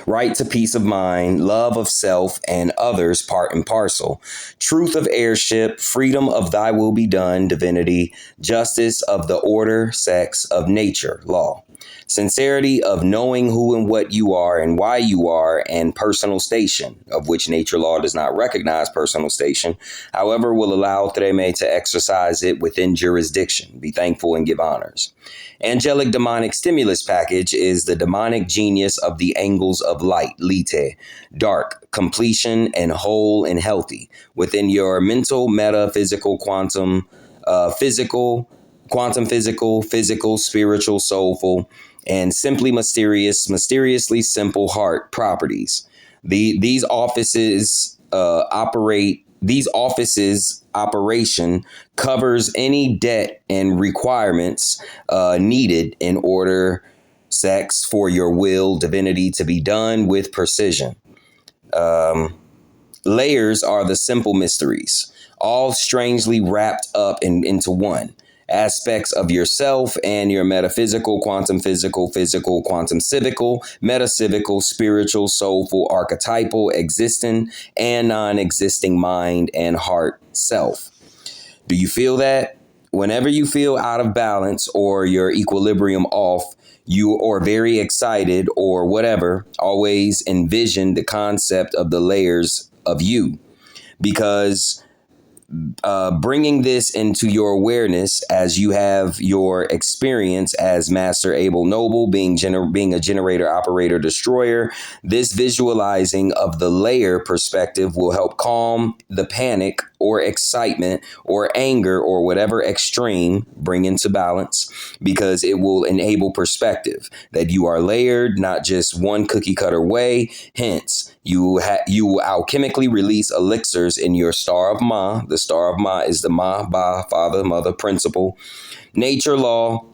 right to peace of mind, love of self and others part and parcel, truth of heirship, freedom of thy will be done, divinity, justice of the order, sex of nature, law. Sincerity of knowing who and what you are and why you are, and personal station, of which nature law does not recognize personal station, however, will allow Treme to exercise it within jurisdiction. Be thankful and give honors. Angelic demonic stimulus package is the demonic genius of the angles of light, lite, dark, completion, and whole and healthy, within your mental, metaphysical, quantum, physical, spiritual, soulful, and simply mysterious, mysteriously simple heart properties. These offices operation covers any debt and requirements needed in order sex for your will, divinity to be done with precision. Layers are the simple mysteries, all strangely wrapped up into one. Aspects of yourself and your metaphysical, quantum physical, physical, quantum civical, metaphysical, spiritual, soulful, archetypal, existing, and non-existing mind and heart self. Do you feel that? Whenever you feel out of balance or your equilibrium off, you are very excited or whatever, always envision the concept of the layers of you, because bringing this into your awareness as you have your experience as Master Abel Noble, being a generator, operator, destroyer, this visualizing of the layer perspective will help calm the panic or excitement or anger or whatever extreme, bring into balance, because it will enable perspective that you are layered, not just one cookie cutter way. Hence, you will alchemically release elixirs in your star of Ma. The star of Ma is the Ma, Ba, father, mother, principle, nature, law,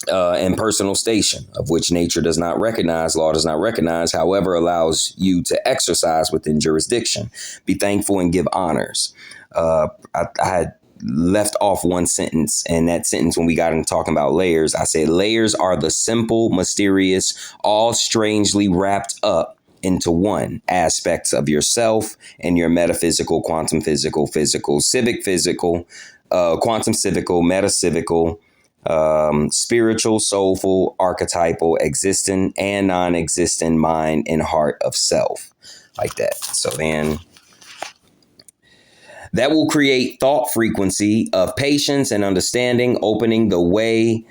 and personal station, of which nature does not recognize, law does not recognize, however, allows you to exercise within jurisdiction. Be thankful and give honors. I had left off one sentence, and that sentence, when we got into talking about layers, I said layers are the simple, mysterious, all strangely wrapped up into one aspects of yourself and your metaphysical, quantum physical, physical, civic physical, quantum civical, metaphysical, spiritual, soulful, archetypal, existent, and non-existent mind and heart of self, like that. So then that will create thought frequency of patience and understanding, opening the way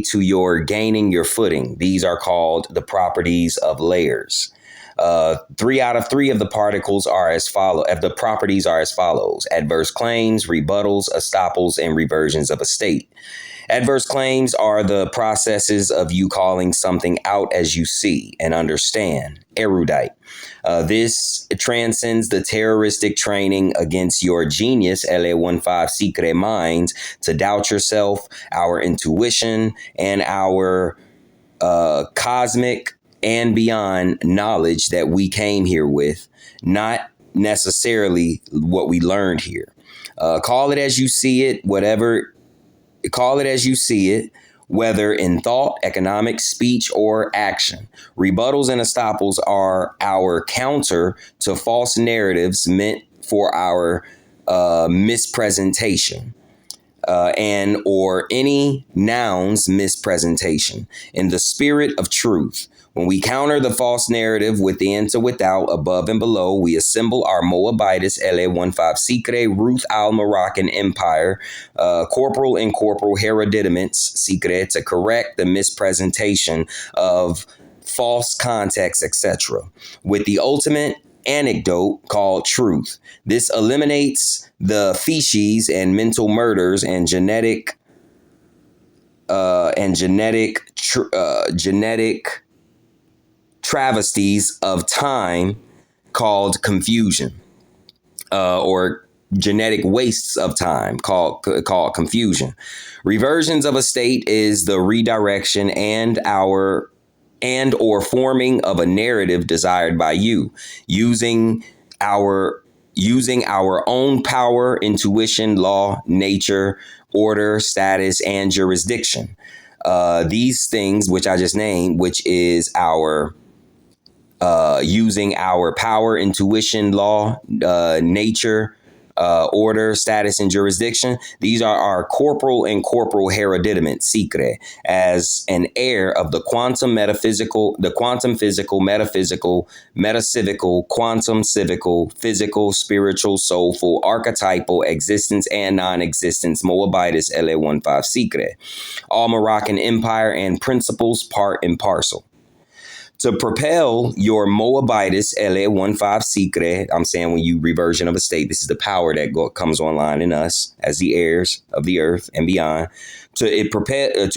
to your gaining your footing. These are called the properties of layers. 3 out of 3 of the particles are as follow. The properties are as follows: adverse claims, rebuttals, estoppels, and reversions of a state. Adverse claims are the processes of you calling something out as you see and understand. Erudite. This transcends the terroristic training against your genius, LA15 secret minds, to doubt yourself, our intuition, and our cosmic and beyond knowledge that we came here with, not necessarily what we learned here. Call it as you see it, whether in thought, economic, speech, or action. Rebuttals and estoppels are our counter to false narratives meant for our mispresentation. And or any nouns mispresentation in the spirit of truth. When we counter the false narrative within to without, above and below, we assemble our Moabitis LA15 Secret Ruth al Moroccan Empire, corporal and corporal herediments Secret, to correct the mispresentation of false context, etc. with the ultimate anecdote called truth. This eliminates the feces and mental murders and genetic travesties of time called confusion, or genetic wastes of time called confusion. Reversions of a state is the redirection and or forming of a narrative desired by you, using our own power, intuition, law, nature, order, status, and jurisdiction. These things, which I just named, which is our using our power, intuition, law, nature, order, status, and jurisdiction. These are our corporal and corporal hereditament, secret, as an heir of the quantum metaphysical, the quantum physical, metaphysical, metaphysical, quantum civical, physical, spiritual, soulful, archetypal, existence, and non-existence, Moabitis LA15 secret, all Moroccan empire and principles, part and parcel. To propel your Moabitis LA15 secret, I'm saying when you reversion of a state, this is the power that comes online in us as the heirs of the earth and beyond. To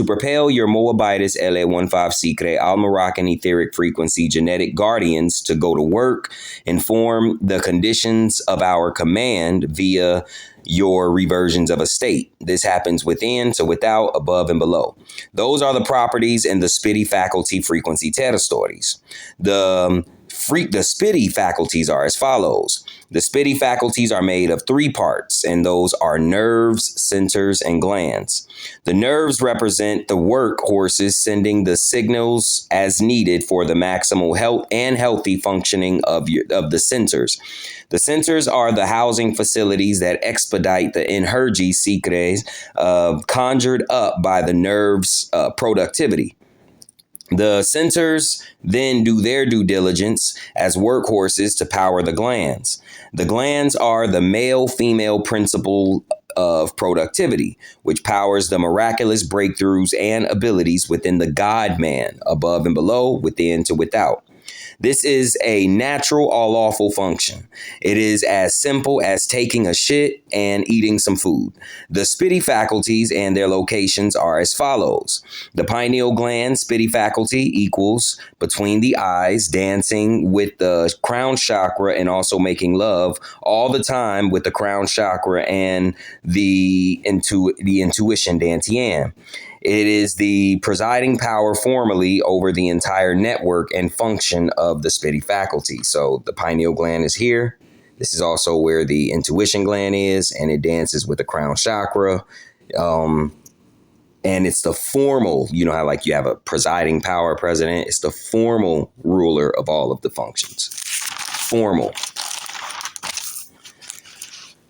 propel your Moabitis LA15 secret, Al Moroccan etheric frequency genetic guardians to go to work, inform the conditions of our command via your reversions of a state. This happens within to without, above and below. Those are the properties and the spitty faculty frequency Terra stories. The spitty faculties are as follows. The spitty faculties are made of 3 parts, and those are nerves, centers, and glands. The nerves represent the work horses sending the signals as needed for the maximal health and healthy functioning of the centers. The centers are the housing facilities that expedite the energy secrets conjured up by the nerves' productivity. The centers then do their due diligence as workhorses to power the glands. The glands are the male-female principle of productivity, which powers the miraculous breakthroughs and abilities within the God-man, above and below, within to without. This is a natural or lawful function. It is as simple as taking a shit and eating some food. The spitty faculties and their locations are as follows. The pineal gland spitty faculty equals between the eyes, dancing with the crown chakra and also making love all the time with the crown chakra and the intuition dantian. It is the presiding power formally over the entire network and function of the spitty faculty. So the pineal gland is here. This is also where the intuition gland is, and it dances with the crown chakra. And it's the formal, you know how like you have a presiding power president? It's the formal ruler of all of the functions. Formal.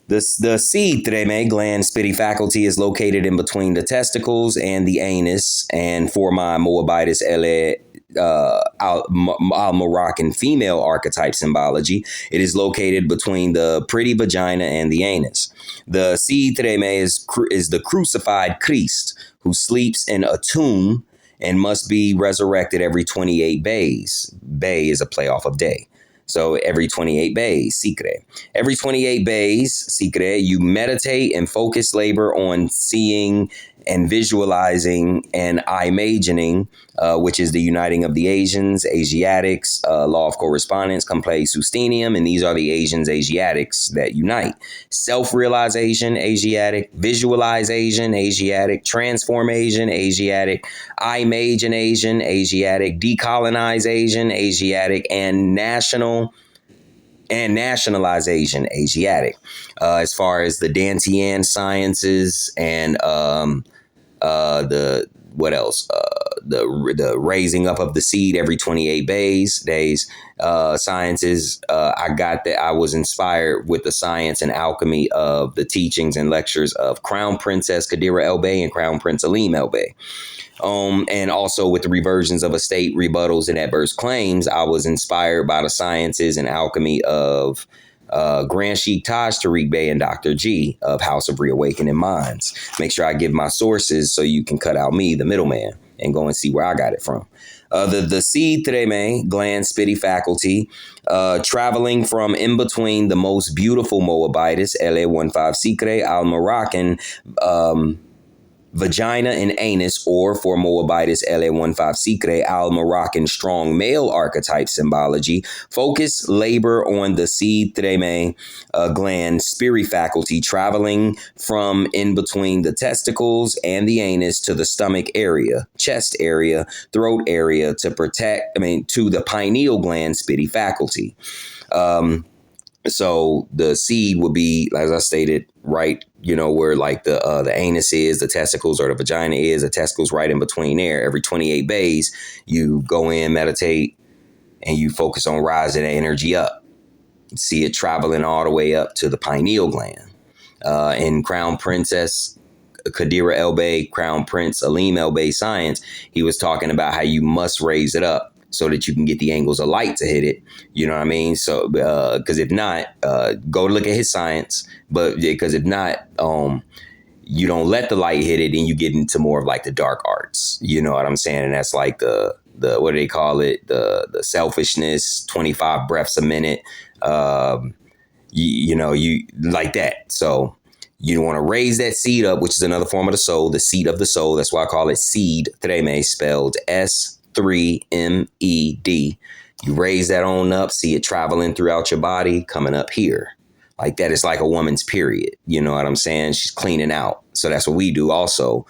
The seed treme gland spitty faculty is located in between the testicles and the anus. And for my Moabitis Al Moroccan female archetype symbology, it is located between the pretty vagina and the anus. The seed treme is the crucified Christ who sleeps in a tomb and must be resurrected every 28 days. Bay is a play off of day. So every 28 days, secret. Every 28 days, secret, you meditate and focus labor on seeing and visualizing and imagining, which is the uniting of the Asians, Asiatics, law of correspondence, complex sustenium, and these are the Asians, Asiatics that unite. Self-realization, Asiatic, visualization, Asiatic, transform Asian, Asiatic, imagine Asian, Asiatic, decolonize Asian, Asiatic, and nationalization, Asiatic. As far as the Dantian sciences and the raising up of the seed every 28 days sciences. I got that. I was inspired with the science and alchemy of the teachings and lectures of Crown Princess Khadirah Bey and Crown Prince Alim Bey. And also with the reversions of estate rebuttals and adverse claims, I was inspired by the sciences and alchemy of Grand Sheik Tarik Bey and Dr. G of House of Reawakening Minds. Make sure I give my sources so you can cut out me, the middleman, and go and see where I got it from. The seed treme gland spitty faculty, traveling from in between the most beautiful Moabitis, LA15 Secret, Al Moroccan, vagina and anus, or for Moabitis LA15 Secret, Al Moroccan strong male archetype symbology, focus labor on the seed treme gland spiri faculty, traveling from in between the testicles and the anus to the stomach area, chest area, throat area to the pineal gland spitty faculty. So the seed would be, as I stated, right, where like the anus is, the testicles, or the vagina is, the testicles right in between there. Every 28 bays, you go in, meditate, and you focus on rising the energy up. See it traveling all the way up to the pineal gland. In Crown Princess Khadirah Bey, Crown Prince Alim Bey science, he was talking about how you must raise it up so that you can get the angles of light to hit it. You know what I mean? So, because if not, go look at his science. But because if not, you don't let the light hit it, and you get into more of like the dark arts. You know what I'm saying? And that's like the what do they call it? The selfishness, 25 breaths a minute. You like that. So you want to raise that seed up, which is another form of the soul, the seed of the soul. That's why I call it seed treme, spelled S3MED. You raise that on up, see it traveling throughout your body, coming up here. Like that is like a woman's period. You know what I'm saying? She's cleaning out. So that's what we do also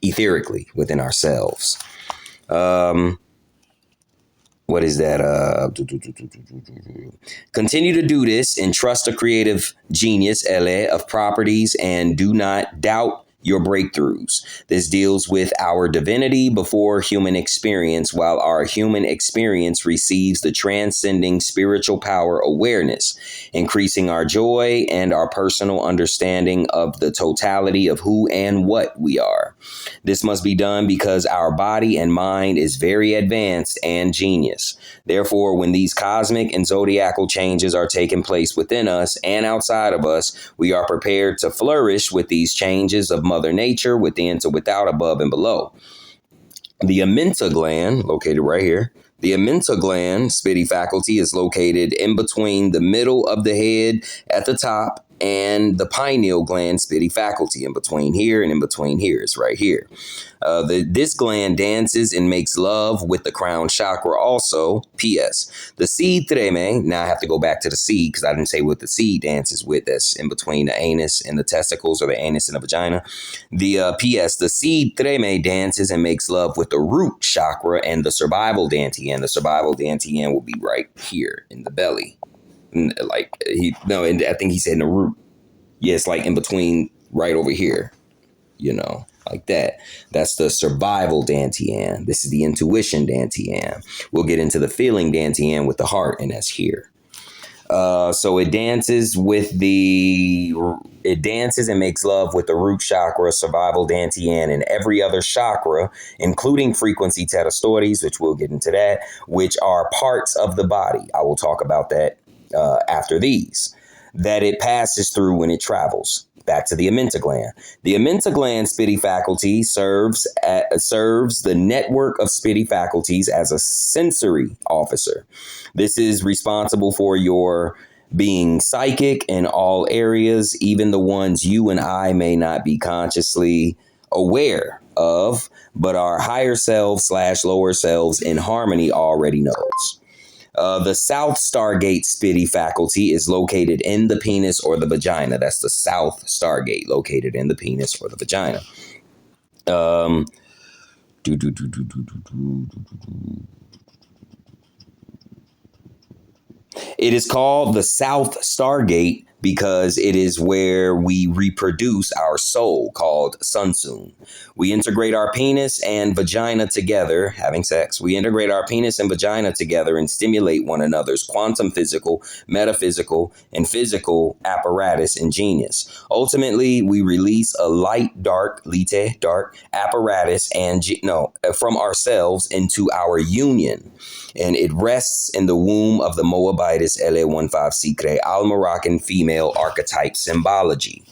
etherically within ourselves. What is that? Continue to do this and trust the creative genius, LA, of properties, and do not doubt your breakthroughs. This deals with our divinity before human experience, while our human experience receives the transcending spiritual power awareness, increasing our joy and our personal understanding of the totality of who and what we are. This must be done because our body and mind is very advanced and genius. Therefore, when these cosmic and zodiacal changes are taking place within us and outside of us, we are prepared to flourish with these changes of Mother Nature, within to without, above and below. The Aminta gland, located right here, the Aminta gland spitty faculty is located in between the middle of the head at the top and the pineal gland spitty faculty in between here and in between here. It's right here. This gland dances and makes love with the crown chakra also. P.S. The seed treme, now I have to go back to the seed because I didn't say what the seed dances with. That's in between the anus and the testicles, or the anus and the vagina. The P.S. The seed treme dances and makes love with the root chakra and the survival dantian. The survival dantian will be right here in the belly. Like and I think he said in the root. Yeah, it's like in between, right over here, like that. That's the survival dantian. This is the intuition dantian. We'll get into the feeling dantian with the heart, and that's here. So it dances and makes love with the root chakra, survival dantian, and every other chakra, including frequency theta stories, which we'll get into that, which are parts of the body. I will talk about that after these, that it passes through when it travels. Back to the Aminta gland. The Aminta gland spitty faculty serves the network of spitty faculties as a sensory officer. This is responsible for your being psychic in all areas, even the ones you and I may not be consciously aware of, but our higher selves / lower selves in harmony already knows. The South Stargate spitty faculty is located in the penis or the vagina. That's the South Stargate, located in the penis or the vagina. It is called the South Stargate because it is where we reproduce our soul, called Sunsoon. We integrate our penis and vagina together, having sex. We integrate our penis and vagina together and stimulate one another's quantum physical, metaphysical, and physical apparatus and genius. Ultimately, we release a light, dark apparatus from ourselves into our union. And it rests in the womb of the Moabitess LA15 Sikre Al-Moroccan female archetype symbology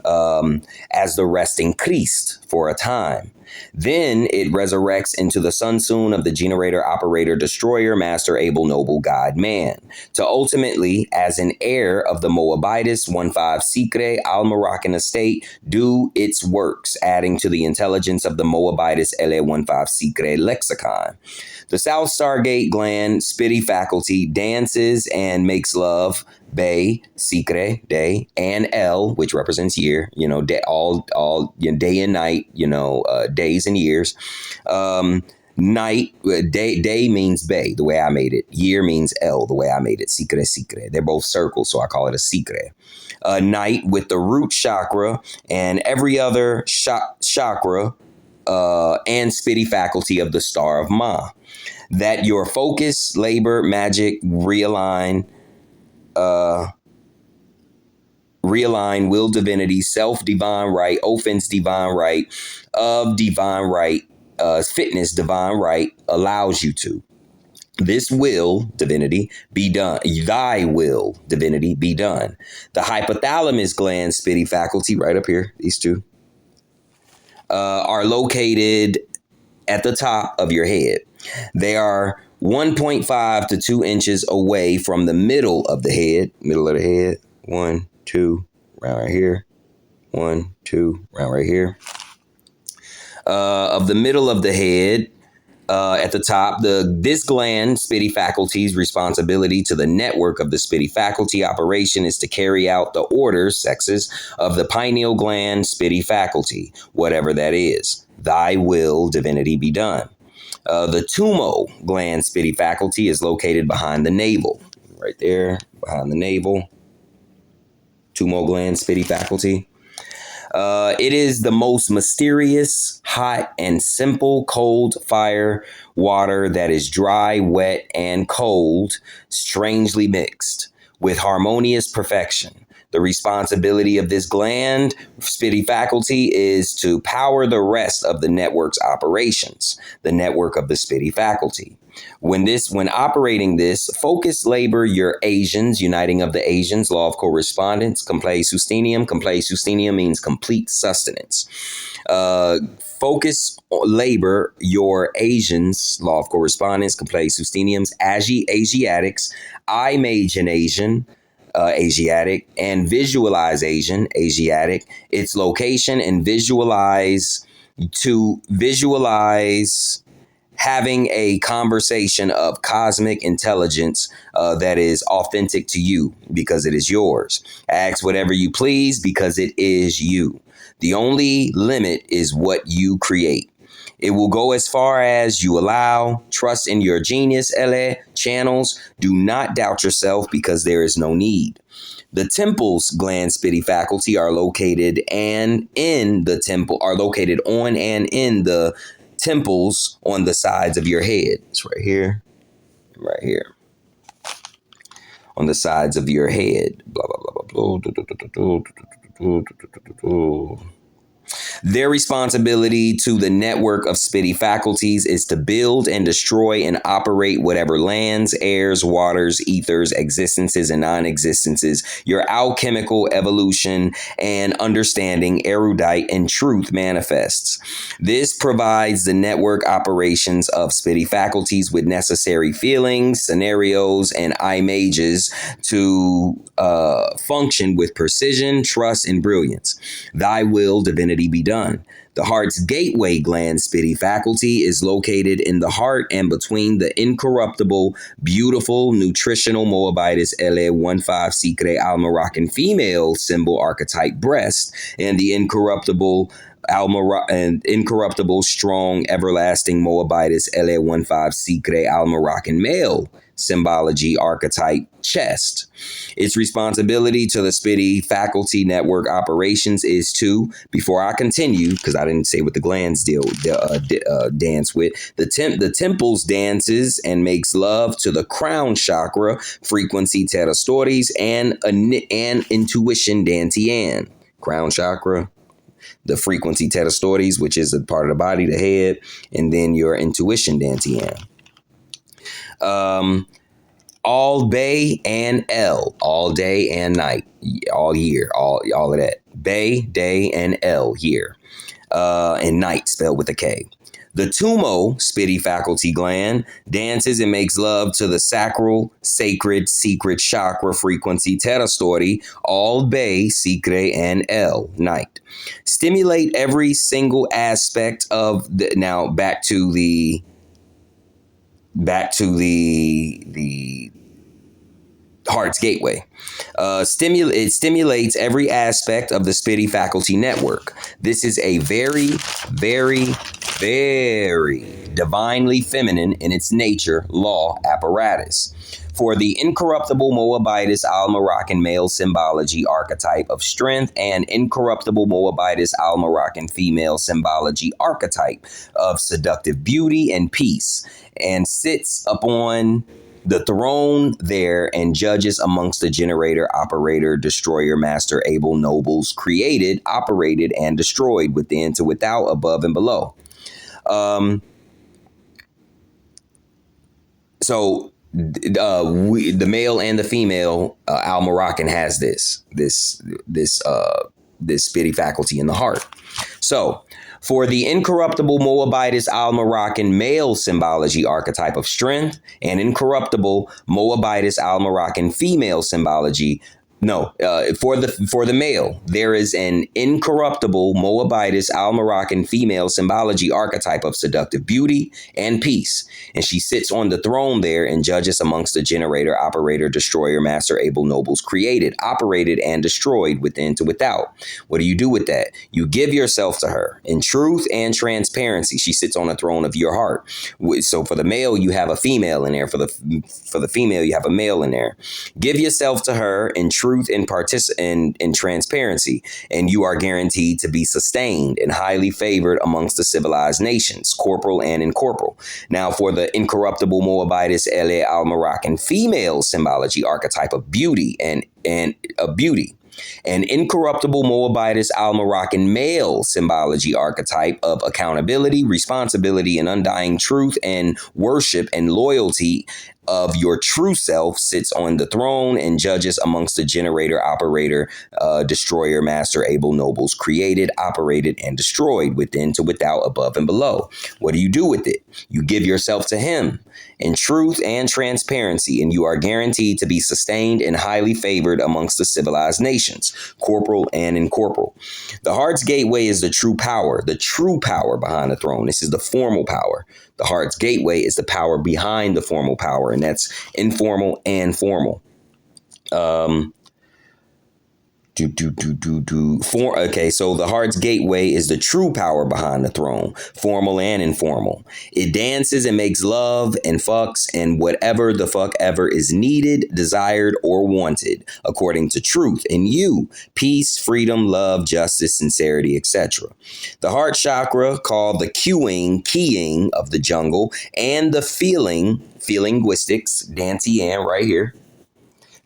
as the resting Christ for a time. Then it resurrects into the Sunsoon of the generator, operator, destroyer, master, able, noble, God, man, to ultimately, as an heir of the Moabitess 15 Sikre Al-Moroccan estate, do its works, adding to the intelligence of the Moabitess LA15 Sikre lexicon. The South Stargate gland spitty faculty dances and makes love, Bey, Sikre, day, and L, which represents year, day and night, days and years. Night, day means Bey, the way I made it. Year means El, the way I made it. Sikre. They're both circles, so I call it a Sikre. Night with the root chakra and every other chakra and spitty faculty of the star of Ma. That your focus, labor, magic, realign, will, divinity, self, divine right, offense, divine right, of divine right, fitness, divine right, allows you to. This will, divinity, be done. Thy will, divinity, be done. The hypothalamus gland, spitty faculty, right up here, these two, are located at the top of your head. They are 1.5 to 2 inches away from the middle of the head. 1, 2, round right here. 1, 2, round right here. Of the middle of the head, at the top, this gland, spitty faculty's responsibility to the network of the spitty faculty operation is to carry out the orders, sexes, of the pineal gland, spitty faculty, whatever that is. Thy will, divinity, be done. The tumo gland, spitty faculty, is located behind the navel. Right there, behind the navel. Tumo gland, spitty faculty. It is the most mysterious, hot, and simple cold fire water that is dry, wet, and cold, strangely mixed, with harmonious perfection. The responsibility of this gland, spitty faculty, is to power the rest of the network's operations, the network of the spitty faculty. When operating this, focus labor your Asians, uniting of the Asians, law of correspondence, complete sustenium. Complete sustenium means complete sustenance. Focus labor your Asians, law of correspondence, complete susteniums, Asiatics, I Majan Asian, Asiatic, and visualize Asian, Asiatic, its location, and visualize having a conversation of cosmic intelligence that is authentic to you because it is yours. Ask whatever you please because it is you. The only limit is what you create. It will go as far as you allow. Trust in your genius, LA channels. Do not doubt yourself because there is no need. The temples gland spitty faculty are located on and in the temples on the sides of your head. It's right here, on the sides of your head. Blah blah blah blah blah. Their responsibility to the network of spitty faculties is to build and destroy and operate whatever lands, airs, waters, ethers, existences, and non-existences your alchemical evolution and understanding, erudite, and truth manifests. This provides the network operations of spitty faculties with necessary feelings, scenarios, and images to function with precision, trust, and brilliance. Thy will, divinity, be done. The heart's gateway gland spitty faculty is located in the heart and between the incorruptible, beautiful, nutritional Moabitis LA15 Sikre Al Moroccan female symbol archetype breast and the incorruptible strong, everlasting Moabitis LA15 Sikre Al Moroccan male symbology archetype chest. Its responsibility to the spitty faculty network operations is to, before I continue, because I didn't say what the glands dance with, the temples dances and makes love to the crown chakra, frequency Terra Stories, and intuition Dantian. Crown chakra, the frequency Terra Stories, which is a part of the body, the head, and then your intuition Dantian. All Bey and El, all day and night, all year, all of that. Bey, day, and El, year, and night spelled with a K. The tumo, spitty faculty gland, dances and makes love to the sacral, sacred, secret chakra frequency Terra Story, all Bey, Sikre, and El, night. Stimulate every single aspect of the, now back to the heart's gateway. It stimulates every aspect of the spitty faculty network. This is a very, very very divinely feminine in its nature law apparatus. For the incorruptible Moabitess al-Moroccan male symbology archetype of strength and incorruptible Moabitess al-Moroccan female symbology archetype of seductive beauty and peace, and sits upon the throne there and judges amongst the generator, operator, destroyer, master, able, nobles, created, operated, and destroyed, within to without, above and below. So the male and the female Al Moroccan has this spitty faculty in the heart. So for the incorruptible Moabitess Al Moroccan male symbology archetype of strength and incorruptible Moabitess Al Moroccan female symbology. For the male, there is an incorruptible Moabitess al-Moroccan female symbology archetype of seductive beauty and peace. And she sits on the throne there and judges amongst the generator, operator, destroyer, master, able, nobles, created, operated, and destroyed, within to without. What do you do with that? You give yourself to her in truth and transparency. She sits on the throne of your heart. So for the male, you have a female in there. For the female, you have a male in there. Give yourself to her in truth and in transparency, and you are guaranteed to be sustained and highly favored amongst the civilized nations, corporal and incorporeal. Now, for the incorruptible Moabitess Ali al-Moroccan female symbology archetype of beauty and of beauty, an incorruptible Moabitess al-Moroccan male symbology archetype of accountability, responsibility, and undying truth and worship and loyalty of your true self, sits on the throne and judges amongst the generator, operator, destroyer, master, able, nobles, created, operated, and destroyed, within to without, above and below. What do you do with it? You give yourself to him in truth and transparency, and you are guaranteed to be sustained and highly favored amongst the civilized nations, corporal and incorporeal. The heart's gateway is the true power behind the throne. This is the formal power. The heart's gateway is the power behind the formal power, and that's informal and formal. Okay, so the heart's gateway is the true power behind the throne, formal and informal. It dances and makes love and fucks and whatever the fuck ever is needed, desired, or wanted, according to truth in you, peace, freedom, love, justice, sincerity, etc. The heart chakra, called the keying of the jungle, and the feelinguistics, Dantian right here.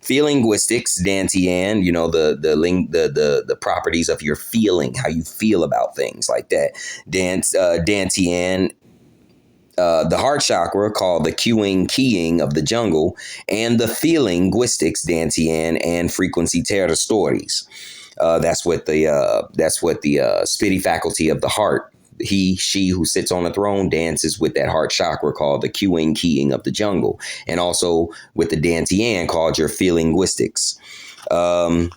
Feelinguistics, Dantian, the properties of your feeling, how you feel about things like that. Dantian, the heart chakra, called the keying of the jungle, and the feelinguistics, Dantian, and frequency terra stories. That's what the spitty faculty of the heart. She who sits on the throne dances with that heart chakra called the keying of the jungle, and also with the Dantian called your feelinguistics. The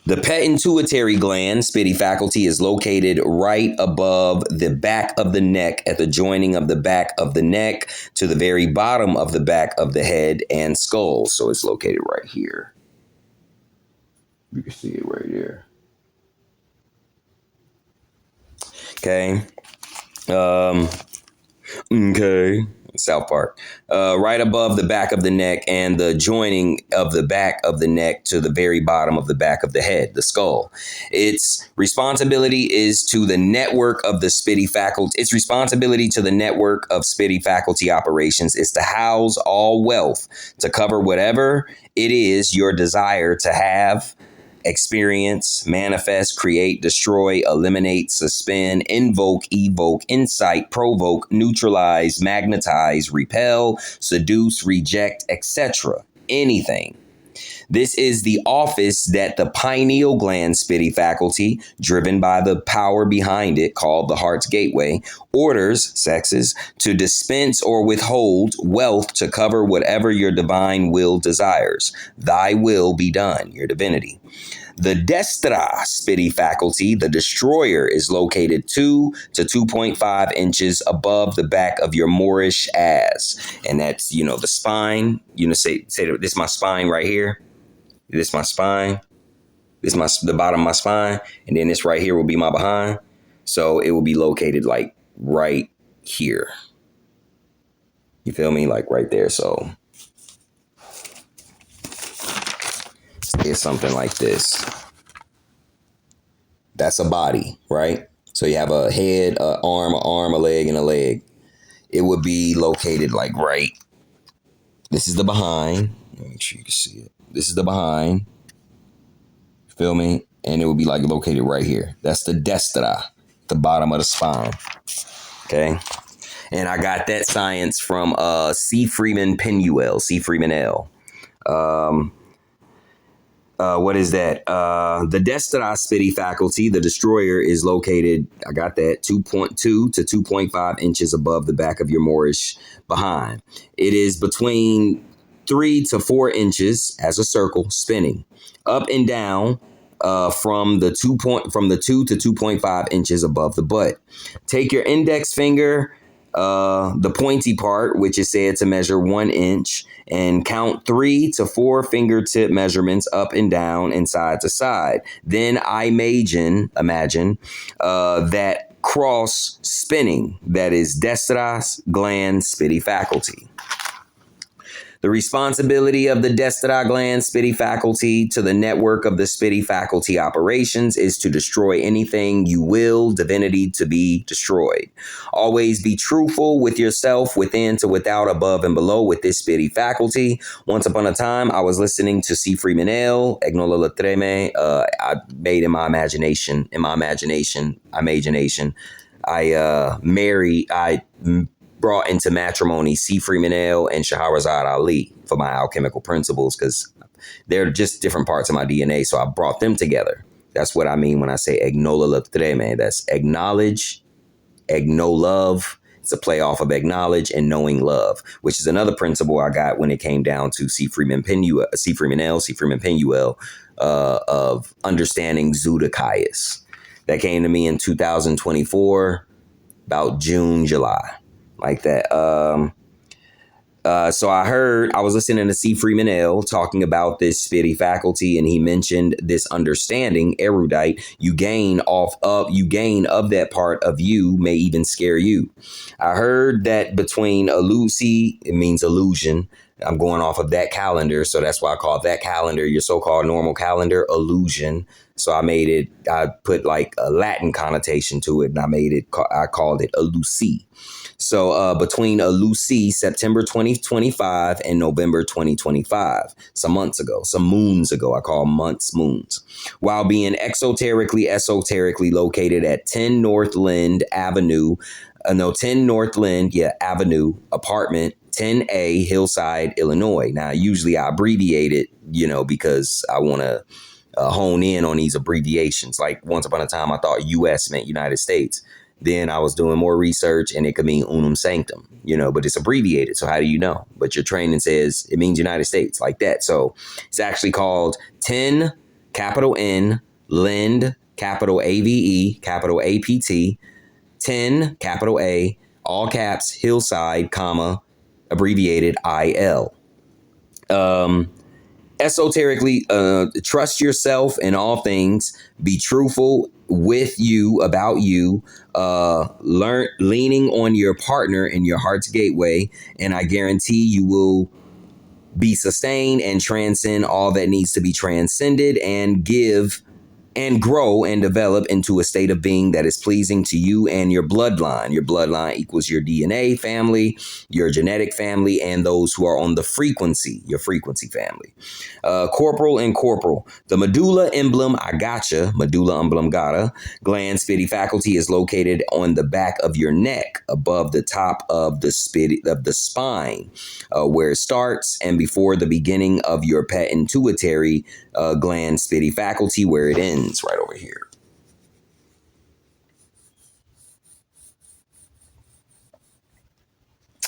pituitary gland, spitty faculty, is located right above the back of the neck at the joining of the back of the neck to the very bottom of the back of the head and skull. So it's located right here. You can see it right there. Okay. Okay. South Park. Right above the back of the neck and the joining of the back of the neck to the very bottom of the back of the head, the skull. Its responsibility is to the network of the spitty faculty. Its responsibility to the network of spitty faculty operations is to house all wealth, to cover whatever it is your desire to have, experience, manifest, create, destroy, eliminate, suspend, invoke, evoke, incite, provoke, neutralize, magnetize, repel, seduce, reject, etc. Anything. This is the office that the pineal gland spitty faculty, driven by the power behind it, called the heart's gateway, orders, sexes, to dispense or withhold wealth to cover whatever your divine will desires. Thy will be done, your divinity. The destra spitty faculty, the destroyer, is located 2 to 2.5 inches above the back of your Moorish ass. And that's, the spine. Say this is my spine right here. This is my spine. This is the bottom of my spine. And then this right here will be my behind. So it will be located like right here. You feel me? Like right there. So it's something like this. That's a body, right? So you have a head, a arm, a leg, and a leg. It would be located like right. This is the behind. Let me make sure you can see it. This is the behind. Feel me? And it would be like located right here. That's the destra, the bottom of the spine. Okay. And I got that science from C. Freeman Penuel, C. Freeman L. What is that? The destra spitty faculty, the destroyer, is located, I got that, 2.2 to 2.5 inches above the back of your Moorish behind. It is between 3 to 4 inches as a circle spinning up and down from the 2 to 2.5 inches above the butt. Take your index finger, the pointy part, which is said to measure 1 inch, and count 3 to 4 fingertip measurements up and down and side to side. Then imagine that cross spinning, that is destras gland spitty faculty. The responsibility of the destra gland spitty faculty to the network of the spitty faculty operations is to destroy anything you will divinity to be destroyed. Always be truthful with yourself, within to without, above and below with this spitty faculty. Once upon a time, I was listening to C. Freeman L. Egnola Latreme. I made in my imagination, I brought into matrimony C. Freeman L. and Shaharazad Ali for my alchemical principles, because they're just different parts of my DNA. So I brought them together. That's what I mean when I say egnola latreme. That's acknowledge, love. It's a play off of acknowledge and knowing love, which is another principle I got when it came down to C. Freeman Penuel, of understanding Zudicaius. That came to me in 2024, about June, July. Like that. So I was listening to C. Freeman L. talking about this spitty faculty, and he mentioned this understanding, erudite, you gain of that part of you may even scare you. I heard that between elusi, it means illusion. I'm going off of that calendar, so that's why I call that calendar, your so-called normal calendar, illusion. So I put like a Latin connotation to it, and I called it elusi. So between elusi, September 2025 and November 2025, some moons ago, I call months moons, while being esoterically located at 10 North Lind Avenue, Avenue, apartment 10A, Hillside, Illinois. Now, usually I abbreviate it, because I want to hone in on these abbreviations. Like once upon a time, I thought U.S. meant United States. Then I was doing more research, and it could mean unum sanctum, but it's abbreviated. So how do you know? But your training says it means United States, like that. So it's actually called 10, capital N, Lind, capital AVE, capital APT, 10, capital A, all caps, Hillside, comma, abbreviated IL. Esoterically, trust yourself in all things, be truthful with you, about you, leaning on your partner in your heart's gateway, and I guarantee you will be sustained and transcend all that needs to be transcended, and give and grow and develop into a state of being that is pleasing to you and your bloodline. Your bloodline equals your DNA family, your genetic family, and those who are on the frequency, your frequency family. Corporal and corporal. The medulla oblongata gland spitty faculty is located on the back of your neck, above the top of the spine, where it starts, and before the beginning of your pituitary gland spitty faculty, where it ends, right over here.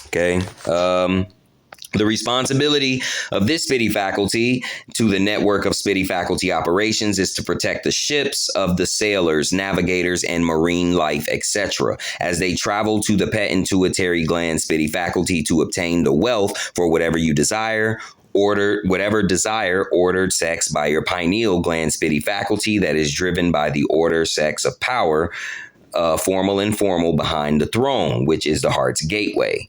Okay. The responsibility of this spitty faculty to the network of spitty faculty operations is to protect the ships of the sailors, navigators, and marine life, etc., as they travel to the pituitary gland spitty faculty to obtain the wealth for whatever you desire. Ordered sex by your pineal gland spitty faculty that is driven by the order sex of power. formal and informal behind the throne, which is the heart's gateway.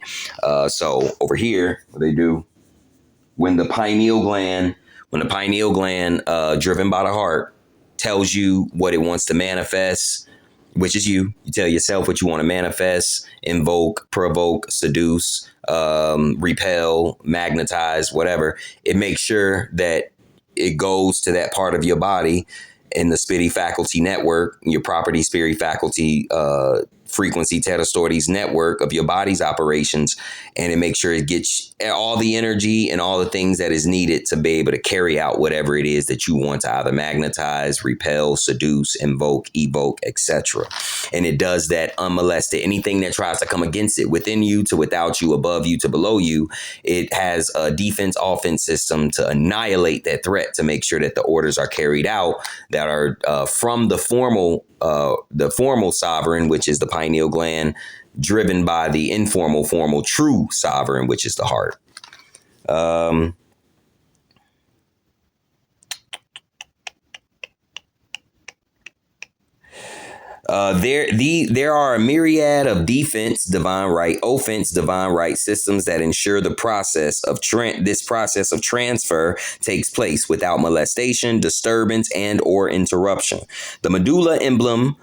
So over here, what they do when the pineal gland, driven by the heart, tells you what it wants to manifest, which is you. You tell yourself what you want to manifest, invoke, provoke, seduce, repel, magnetize, whatever. It makes sure that it goes to that part of your body in the Spitty faculty network, your property Spiri faculty frequency Theta Stories network of your body's operations, and it makes sure it gets all the energy and all the things that is needed to be able to carry out whatever it is that you want to either magnetize, repel, seduce, invoke, evoke, etc. And it does that unmolested. Anything that tries to come against it, within you to without you, above you to below you, it has a defense offense system to annihilate that threat, to make sure that the orders are carried out that are from the formal sovereign, which is the pineal gland, driven by the informal, formal, true sovereign, which is the heart. There are a myriad of defense, divine right, offense, divine right systems that ensure the process of transfer takes place without molestation, disturbance, and or interruption. The medulla emblem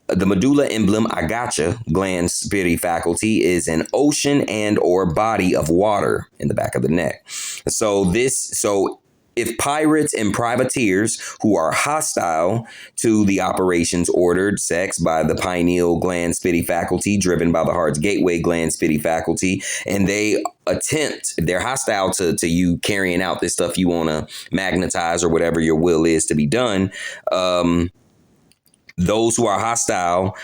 agacha gland Spiri faculty is an ocean and or body of water in the back of the neck. So if pirates and privateers who are hostile to the operations ordered sex by the pineal gland Spitty faculty, driven by the heart's gateway gland Spitty faculty, and they're hostile to you carrying out this stuff you want to magnetize or whatever your will is to be done, those who are hostile,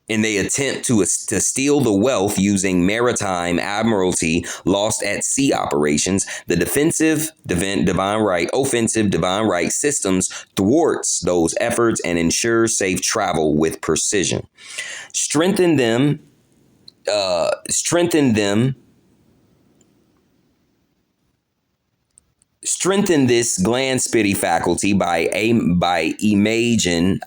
and they attempt to steal the wealth using maritime admiralty lost at sea operations, the defensive divine right, offensive divine right systems thwarts those efforts and ensures safe travel with precision. Strengthen this gland Spitty faculty by imagining,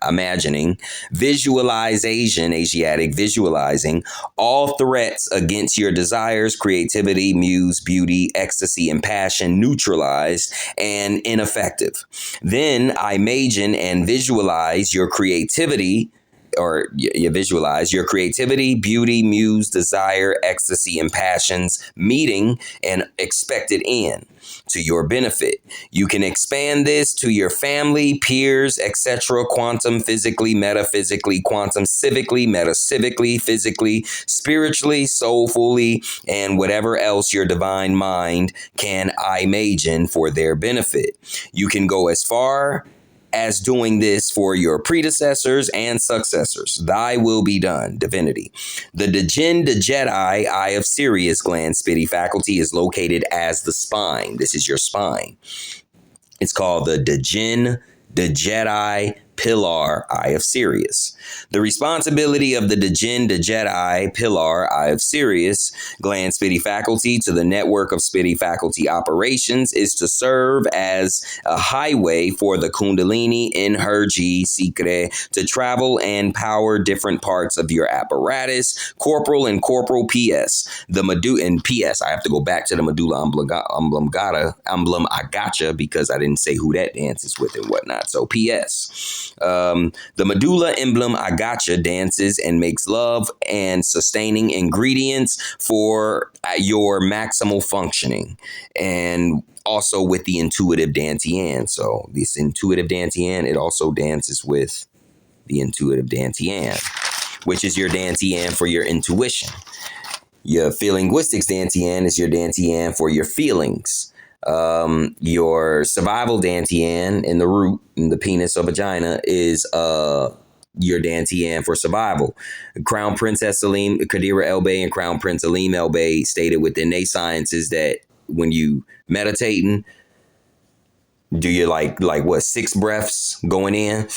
visualizing all threats against your desires, creativity, muse, beauty, ecstasy, and passion neutralized and ineffective. Then imagine and visualize your creativity, or you visualize your creativity, beauty, muse, desire, ecstasy, and passions meeting and expected end to your benefit. You can expand this to your family, peers, etc., quantum, physically, metaphysically, quantum, civically, metacivically, physically, spiritually, soulfully, and whatever else your divine mind can imagine for their benefit. You can go as far as doing this for your predecessors and successors. Thy will be done, divinity. The Djinn, the Jedi, Eye of Sirius gland Spitty faculty is located as the spine. This is your spine. It's called the Djinn, the Jedi, Pillar, Eye of Sirius. The responsibility of the Djinn, the Jedi, Pillar, Eye of Sirius gland Spitty faculty to the network of Spitty faculty operations is to serve as a highway for the Kundalini in her G Secret to travel and power different parts of your apparatus, corporal and corporal PS. The medulla and PS. I have to go back to the medulla oblongata because I didn't say who that dances with and whatnot. So PS. The medulla emblem agacha dances and makes love and sustaining ingredients for your maximal functioning, and also with the intuitive dantian. So this intuitive dantian, it also dances with the intuitive dantian, which is your dantian for your intuition. Your feelinguistics dantian is your dantian for your feelings. Your survival dantian in the root, in the penis or vagina, is your dantian for survival. Crown Princess Alim, Khadirah Bey, and Crown Prince Alim Bey stated within their sciences that when you meditating, do you like what, 6 breaths going in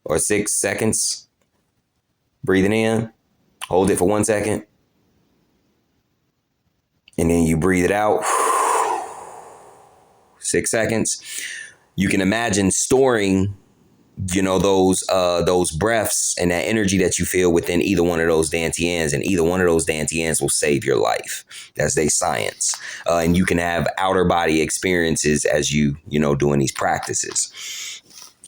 or 6 seconds breathing in, hold it for 1 second, and then you breathe it out 6 seconds. you can imagine storing, you know, those breaths and that energy that you feel within either one of those dantians, and either one of those dantians will save your life. That's they science. And you can have outer body experiences as you know, doing these practices.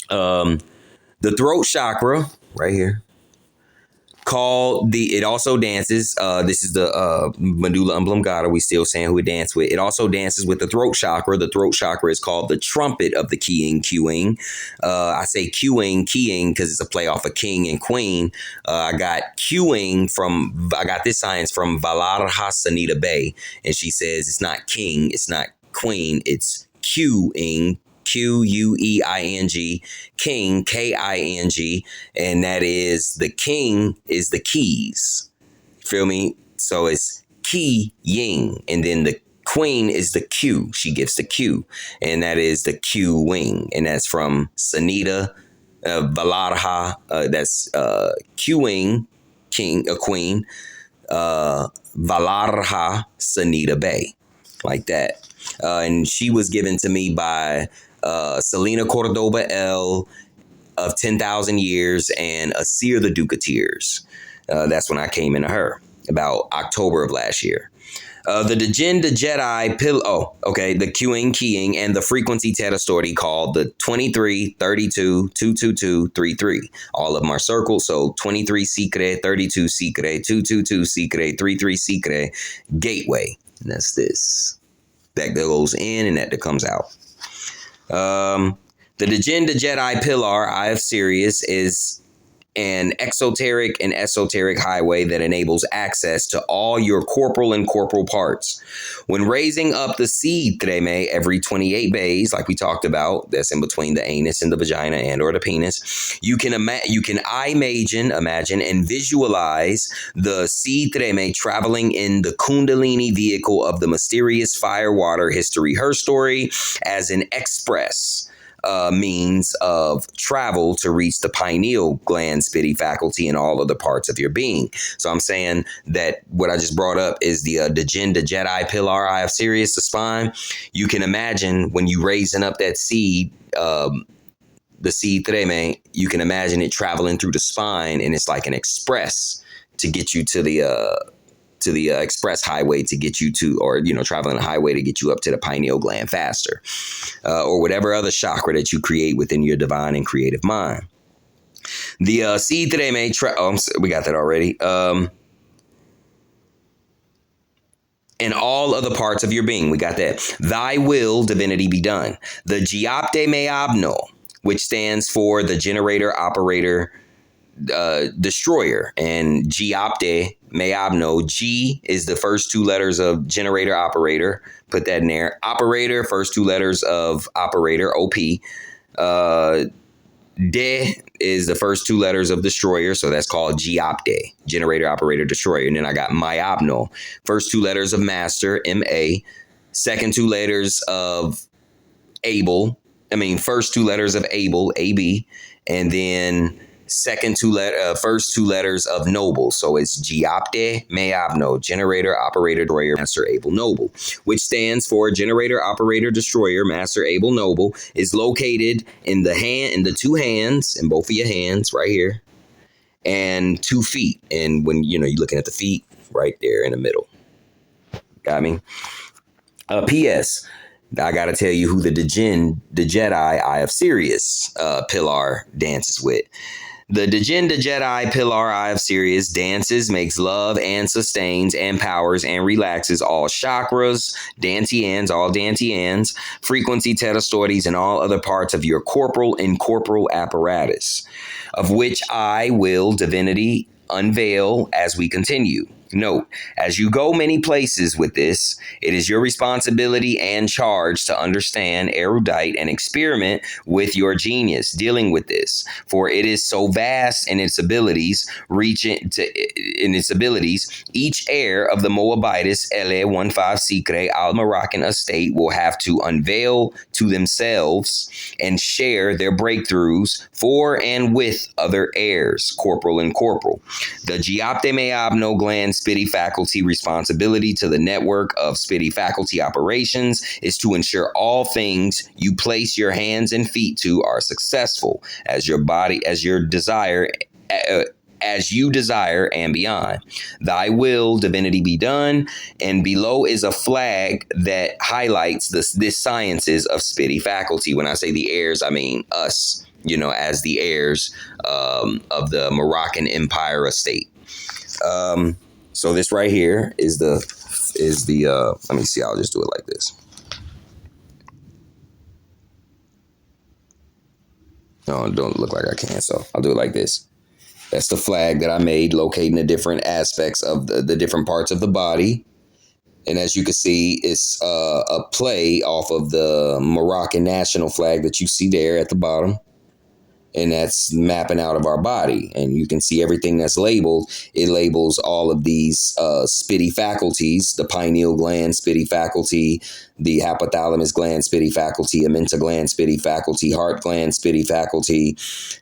The throat chakra right here, it also dances. This is the medulla oblongata. We still saying who it dance with. It also dances with the throat chakra. The throat chakra is called the trumpet of the queuing. I say keying because it's a play off of king and queen. I got this science from Vallahra Senita Bey, and she says it's not king, it's not queen, it's queuing. Queing, king, King, and that is the king is the keys. Feel me? So it's keying, and then the queen is the cue. She gives the cue, and that is the queuing, and that's from Senita Vallahra. That's queuing, king, a queen. Vallahra Senita Bey, like that. And she was given to me by Celina CordobA L of 10,000 Years and Aseer the Duke of Tears. That's when I came into her, about October of last year. The Djinn, the Jedi, the keying, and the frequency Theta story called the 23, 32, 222, 33. All of them are circled, so 23 secret, 32 secret, 222 secret, 33 secret, gateway. And that's this. That goes in and that comes out. The Djinn, the Jedi pillar, Eye of Sirius, is an exoteric and esoteric highway that enables access to all your corporal and corporal parts. When raising up the seed treme every 28 bays, like we talked about, that's in between the anus and the vagina and or the penis, you can imagine and visualize the seed treme traveling in the Kundalini vehicle of the mysterious fire water history, her story, as an express means of travel to reach the pineal gland spitty faculty and all other parts of your being. So I'm saying that what I just brought up is the Djinn, the Jedi pillar, Eye of Sirius, the spine. You can imagine when you raising up that seed, the seed treme, you can imagine it traveling through the spine, and it's like an express to get you to the express highway to get you to, or, you know, traveling a highway to get you up to the pineal gland faster, or whatever other chakra that you create within your divine and creative mind. The seed treme, we got that already. And all other parts of your being, we got that. Thy will, divinity, be done. The Giapte Meabno, which stands for the generator, operator, destroyer, and Giapte Meabno. G is the first two letters of generator, operator. Put that in there. Operator, first two letters of operator, OP. De is the first two letters of destroyer, so that's called Giapte, generator, operator, destroyer. And then I got Meabno, first two letters of master, MA. Second two letters of first two letters of able, AB, and then first two letters of noble. So it's Giapte Meabno, generator, operator, destroyer, master, able, noble, which stands for generator, operator, destroyer, master, able, noble, is located in the two hands, in both of your hands right here, and 2 feet. And when you're looking at the feet, right there in the middle. Got me? P.S. I got to tell you who the Djinn, the Jedi, Eye of Sirius pillar dances with. The Djinn, the Jedi, pillar, Eye of Sirius dances, makes love, and sustains, and powers, and relaxes all chakras, all dantians, frequency, theta stories, and all other parts of your corporal and corporal apparatus, of which I will, divinity, unveil as we continue. Note, as you go many places with this, it is your responsibility and charge to understand, erudite, and experiment with your genius dealing with this, for it is so vast in its abilities, each heir of the Moabitis Ele 15 Secret Al Moroccan estate will have to unveil to themselves and share their breakthroughs for and with other heirs, corporal and corporal. The Giapte Meabno gland Spitty faculty responsibility to the network of Spitty faculty operations is to ensure all things you place your hands and feet to are successful as you desire and beyond. Thy will, divinity, be done. And below is a flag that highlights this sciences of Spitty faculty. When I say the heirs, I mean us, as the heirs of the Moroccan Empire estate. So this right here is the let me see, I'll just do it like this. No, it don't look like I can, so I'll do it like this. That's the flag that I made, locating the different aspects of the different parts of the body. And as you can see, it's a play off of the Moroccan national flag that you see there at the bottom. And that's mapping out of our body. And you can see everything that's labeled. It labels all of these Spitty faculties, the pineal gland Spitty faculty, the hypothalamus gland Spitty faculty, amenta gland Spitty faculty, heart gland Spitty faculty,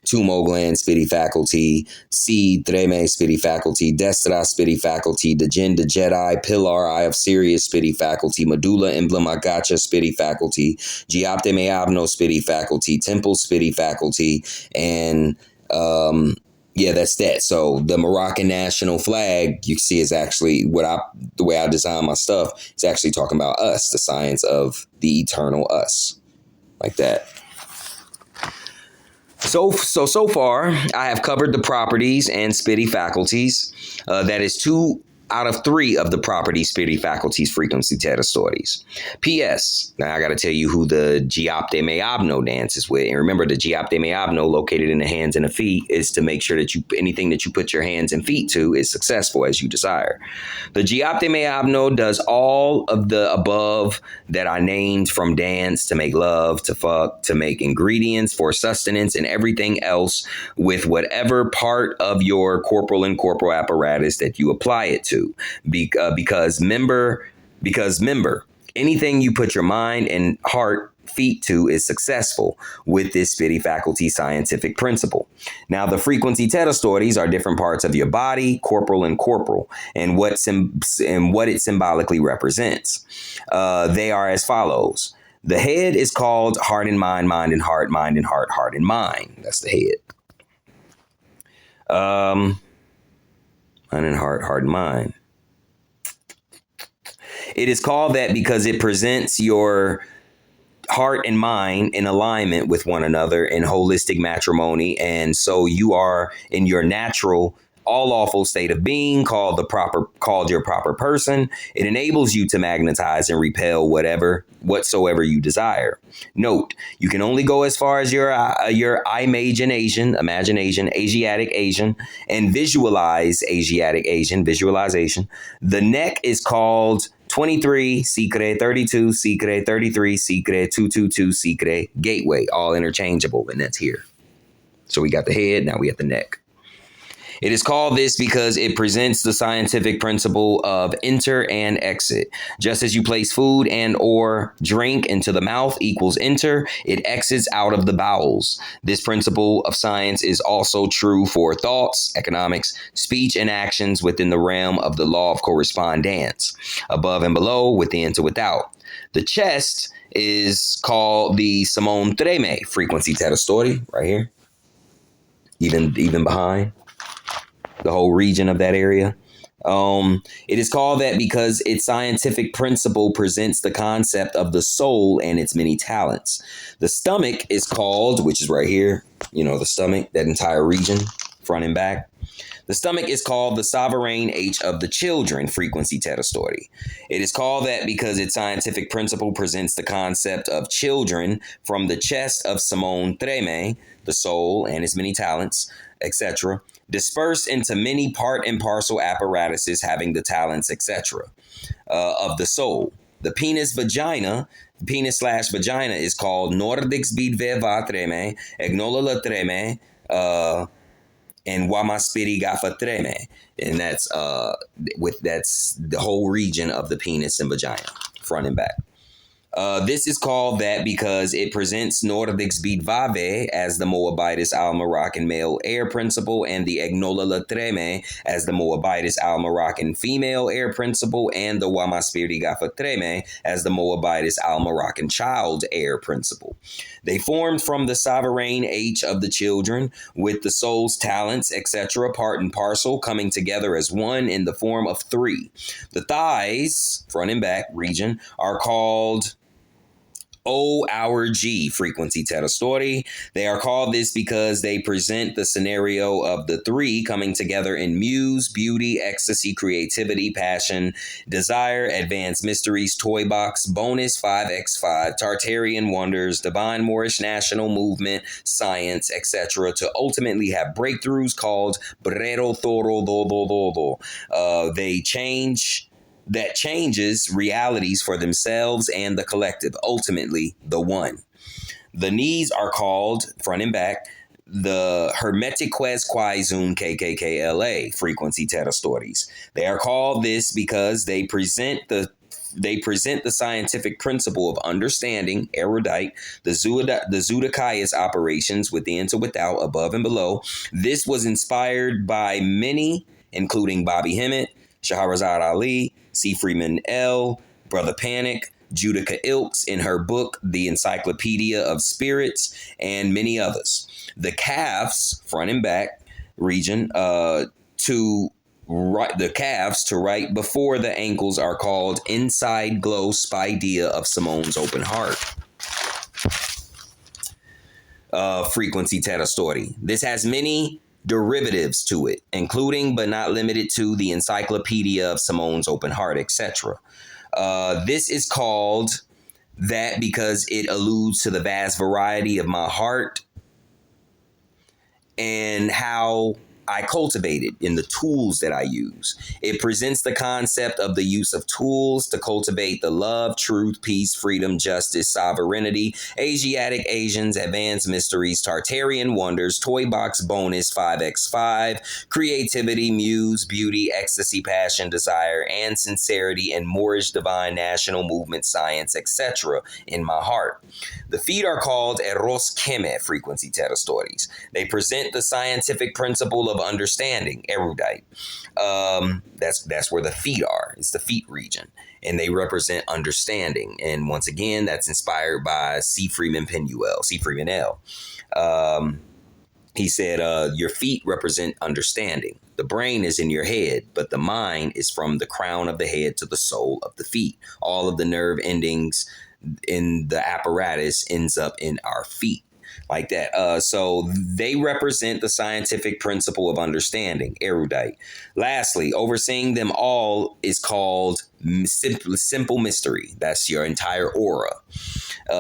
tumo gland Spitty faculty, seed, treme Spitty faculty, destra Spitty faculty, the jinn, the Jedi, pillar, eye of Sirius Spitty faculty, medulla, emblem, agacha Spitty faculty, giapte meabno Spitty faculty, temple Spitty faculty, and yeah, that's that. So the Moroccan national flag, you see, is actually the way I design my stuff. It's actually talking about us, the science of the eternal us, like that. So far, I have covered the properties and Spitty faculties. That is 2 out of 3 of the property Spitty faculties frequency theta stories. P.S. Now I got to tell you who the Giapte Meabno dance is with. And remember, the Giapte Meabno, located in the hands and the feet, is to make sure that anything that you put your hands and feet to is successful as you desire. The Giapte Meabno does all of the above that I named, from dance to make love to fuck to make ingredients for sustenance and everything else with whatever part of your corporal and corporal apparatus that you apply it to. Because remember, anything you put your mind and heart, feet to is successful with this Spitty faculty scientific principle. Now, the frequency theta stories are different parts of your body, corporal and corporal, and what it symbolically represents. They are as follows. The head is called heart and mind, mind and heart, mind and heart, heart and mind. That's the head. Mind and heart, heart and mind. It is called that because it presents your heart and mind in alignment with one another in holistic matrimony. And so you are in your natural, all lawful state of being, called your proper person. It enables you to magnetize and repel whatsoever you desire. Note, you can only go as far as your imagination, Asiatic Asian, and visualize Asiatic Asian, visualization. The neck is called 23, Secret, 32, Secret, 33, Secret, 222, Secret, gateway, all interchangeable, and that's here. So we got the head, now we have the neck. It is called this because it presents the scientific principle of enter and exit. Just as you place food and or drink into the mouth equals enter, it exits out of the bowels. This principle of science is also true for thoughts, economics, speech, and actions within the realm of the law of correspondence, above and below, within to without. The chest is called the Simone Treme frequency theta story, right here, even behind the whole region of that area. It is called that because its scientific principle presents the concept of the soul and its many talents. The stomach is called, which is right here, the stomach, that entire region, front and back. The stomach is called the sovereign H of the children frequency theta story. It is called that because its scientific principle presents the concept of children from the chest of Simone Treme, the soul and its many talents, etc., dispersed into many part and parcel apparatuses having the talents, etc., of the soul. The penis / vagina is called Nordix Bidveva Treme, Egnolola Treme, and Wamaspiri Gafa Treme. And that's the whole region of the penis and vagina, front and back. This is called that because it presents Nordics Bidvave as the Moabitus al-Moroccan male heir principle and the Egnola Latreme as the Moabitus al-Moroccan female heir principle and the Wamaspiri Gafatreme as the Moabitus al-Moroccan child heir principle. They formed from the sovereign H of the children with the soul's talents, etc., part and parcel, coming together as one in the form of three. The thighs, front and back region, are called O our G frequency Terra Story. They are called this because they present the scenario of the three coming together in muse, beauty, ecstasy, creativity, passion, desire, advanced mysteries, toy box, bonus 5x5, Tartarian wonders, divine Moorish national movement, science, etc., to ultimately have breakthroughs called Brero Toro Do. They changes realities for themselves and the collective, ultimately the one. The knees are called, front and back, the Hermetiques Quaizun KKKLA frequency Terra Stories. They are called this because they present the scientific principle of understanding, erudite, the Zudakayas operations within to without, above and below. This was inspired by many, including Bobby Hemmitt, Shaharazad Ali, C. Freeman L., Brother Panic, Judica Ilks in her book, The Encyclopedia of Spirits, and many others. The calves, front and back region, the calves to right before the ankles are called Inside Glow Spidia of Simone's Open Heart. Frequency Terra Story. This has many derivatives to it, including but not limited to the Encyclopedia of Simone's Open Heart, etc. This is called that because it alludes to the vast variety of my heart and how I cultivate it in the tools that I use. It presents the concept of the use of tools to cultivate the love, truth, peace, freedom, justice, sovereignty, Asiatic Asians, advanced mysteries, Tartarian wonders, toy box bonus 5x5, creativity, muse, beauty, ecstasy, passion, desire, and sincerity, and Moorish divine national movement, science, etc. in my heart. The feet are called Eros Keme frequency Terra Stories. They present the scientific principle of understanding, erudite. That's where the feet are. It's the feet region. And they represent understanding. And once again, that's inspired by C. Freeman L. He said, your feet represent understanding. The brain is in your head, but the mind is from the crown of the head to the sole of the feet. All of the nerve endings in the apparatus ends up in our feet. Like that. So they represent the scientific principle of understanding, erudite. Lastly, overseeing them all is called simple mystery. That's your entire aura.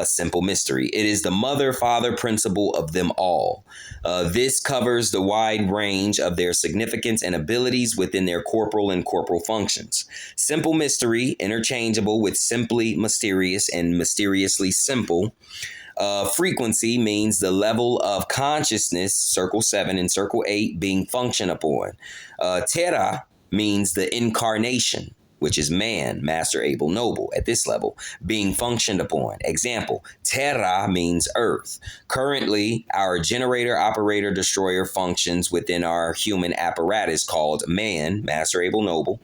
Simple mystery. It is the mother-father principle of them all. This covers the wide range of their significance and abilities within their corporal and corporal functions. Simple mystery, interchangeable with simply mysterious and mysteriously simple. Frequency means the level of consciousness, circle 7 and circle 8, being functioned upon. Terra means the incarnation, which is man, master, able, noble, at this level, being functioned upon. Example, Terra means earth. Currently, our generator, operator, destroyer functions within our human apparatus called man, master, able, noble.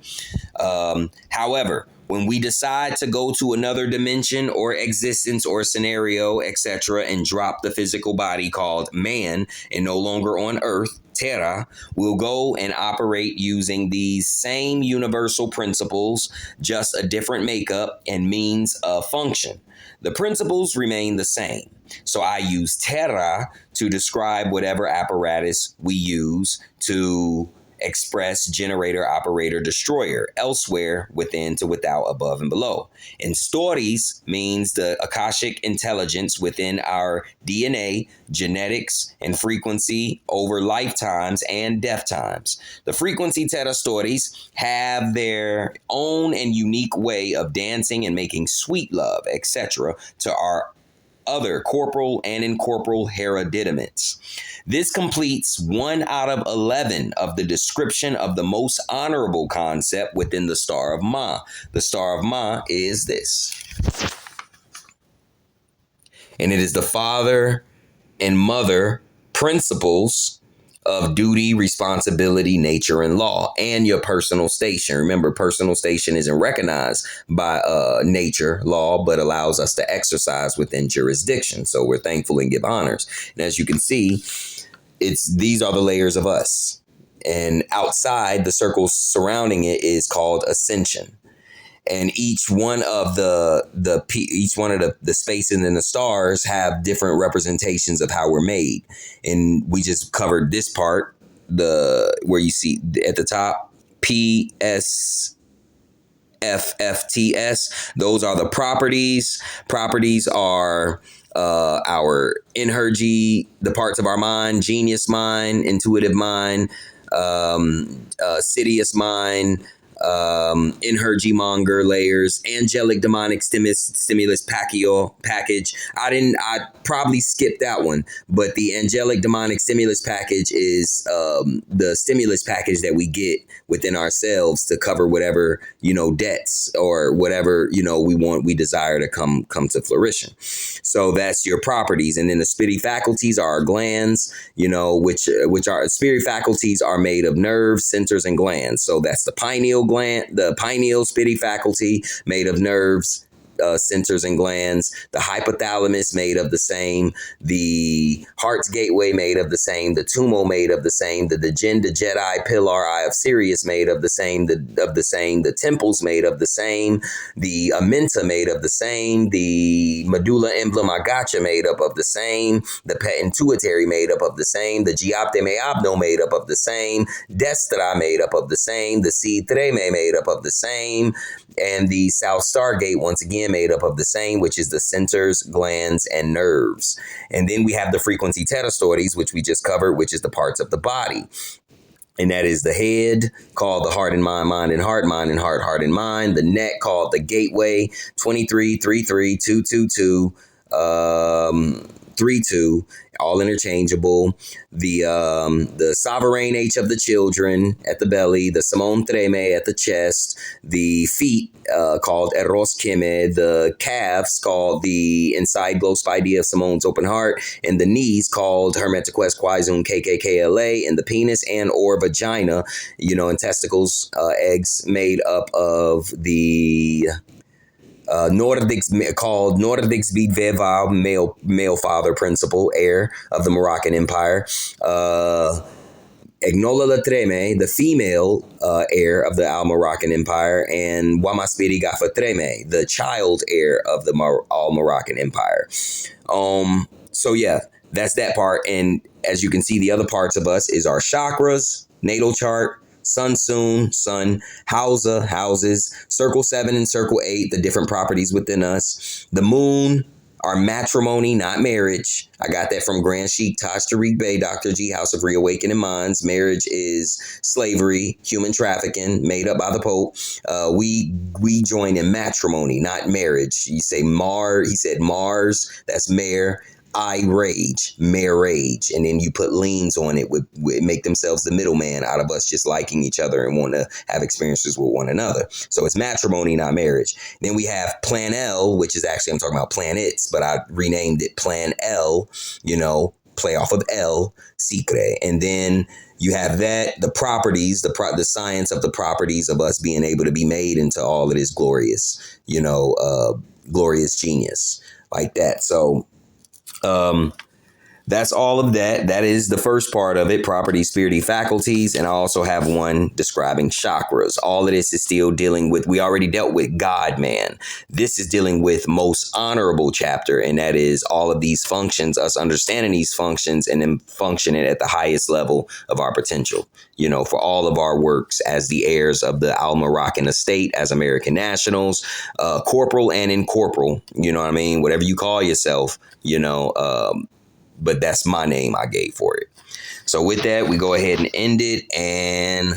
However, when we decide to go to another dimension or existence or scenario, etc., and drop the physical body called man and no longer on earth, Terra, we'll go and operate using these same universal principles, just a different makeup and means of function. The principles remain the same. So I use Terra to describe whatever apparatus we use to express generator, operator, destroyer, elsewhere, within to without, above and below. And stories means the Akashic intelligence within our DNA, genetics, and frequency over lifetimes and death times. The frequency Terra stories have their own and unique way of dancing and making sweet love, etc., to our other corporal and incorporeal hereditament. This completes 1 out of 11 of the description of the most honorable concept within the Star of Ma. The Star of Ma is this. And it is the father and mother principles of duty, responsibility, nature, and law, and your personal station. Remember, personal station isn't recognized by nature, law, but allows us to exercise within jurisdiction. So we're thankful and give honors. And as you can see, these are the layers of us. And outside, the circle surrounding it is called ascension. And each one of the spaces in the stars have different representations of how we're made. And we just covered this part, where you see at the top PSFFTS. Those are the properties. Properties are our energy, the parts of our mind: genius mind, intuitive mind, Sidious mind, energy monger layers, angelic demonic stimulus package. I probably skipped that one, but the angelic demonic stimulus package is the stimulus package that we get within ourselves to cover whatever, debts or whatever, we desire to come to fruition. So that's your properties. And then the spirit faculties are our glands, which are spirit faculties are made of nerves, centers, and glands. So that's the pineal gland, the pineal spirit faculty made of nerves, centers, and glands. The hypothalamus made of the same. The heart's gateway made of the same. The tumo made of the same. The Jedi pillar eye of Sirius made of the same. The temples made of the same. The amenta made of the same. The medulla oblongata made up of the same. The pituitary made up of the same. The giapte meabno made up of the same. Destra made up of the same. The si treme made up of the same. And the South Stargate, once again, made up of the same, which is the centers, glands, and nerves. And then we have the frequency territories, which we just covered, which is the parts of the body. And that is the head, called the heart and mind, mind and heart and mind. The neck, called the gateway, 23332222. 32, all interchangeable. The sovereign H of the children at the belly, the Simone Treme at the chest, the feet called Eros Kime, the calves called the inside glow spidea of Simone's open heart, and the knees called Hermetiquest Quaizun KKKLA, and the penis and or vagina, and testicles, eggs made up of the Nordics, called Nordics Bid Veva, male father principle, heir of the Moroccan Empire. Egnola Treme, the female heir of the Al Moroccan Empire, and Wamaspiri Gafa Treme, the child heir of the Al Moroccan Empire. So yeah, that's that part. And as you can see, the other parts of us is our chakras, natal chart, Sun, houses, circle 7 and circle 8, the different properties within us. The moon, our matrimony, not marriage. I got that from Grand Sheik Tarik Bey, Dr. G, House of Reawakening Minds. Marriage is slavery, human trafficking, made up by the Pope. We join in matrimony, not marriage. You say Mars, he said Mars, that's mare. I rage, marriage, and then you put liens on it with make themselves the middleman out of us just liking each other and want to have experiences with one another. So it's matrimony, not marriage. Then we have Plan L, which is actually, I'm talking about planets, but I renamed it Plan L, play off of El, Secre. And then you have that, the properties, the science of the properties of us being able to be made into all of this glorious, glorious genius like that. So that's all of that. That is the first part of it, properties, spirity, faculties. And I also have one describing chakras. All of this is still dealing with, we already dealt with God-man. This is dealing with most honorable chapter. And that is all of these functions, us understanding these functions and then functioning at the highest level of our potential, for all of our works as the heirs of the Al Moroccan estate, as American nationals, corporal and incorporeal, whatever you call yourself, but that's my name I gave for it. So with that, we go ahead and end it. And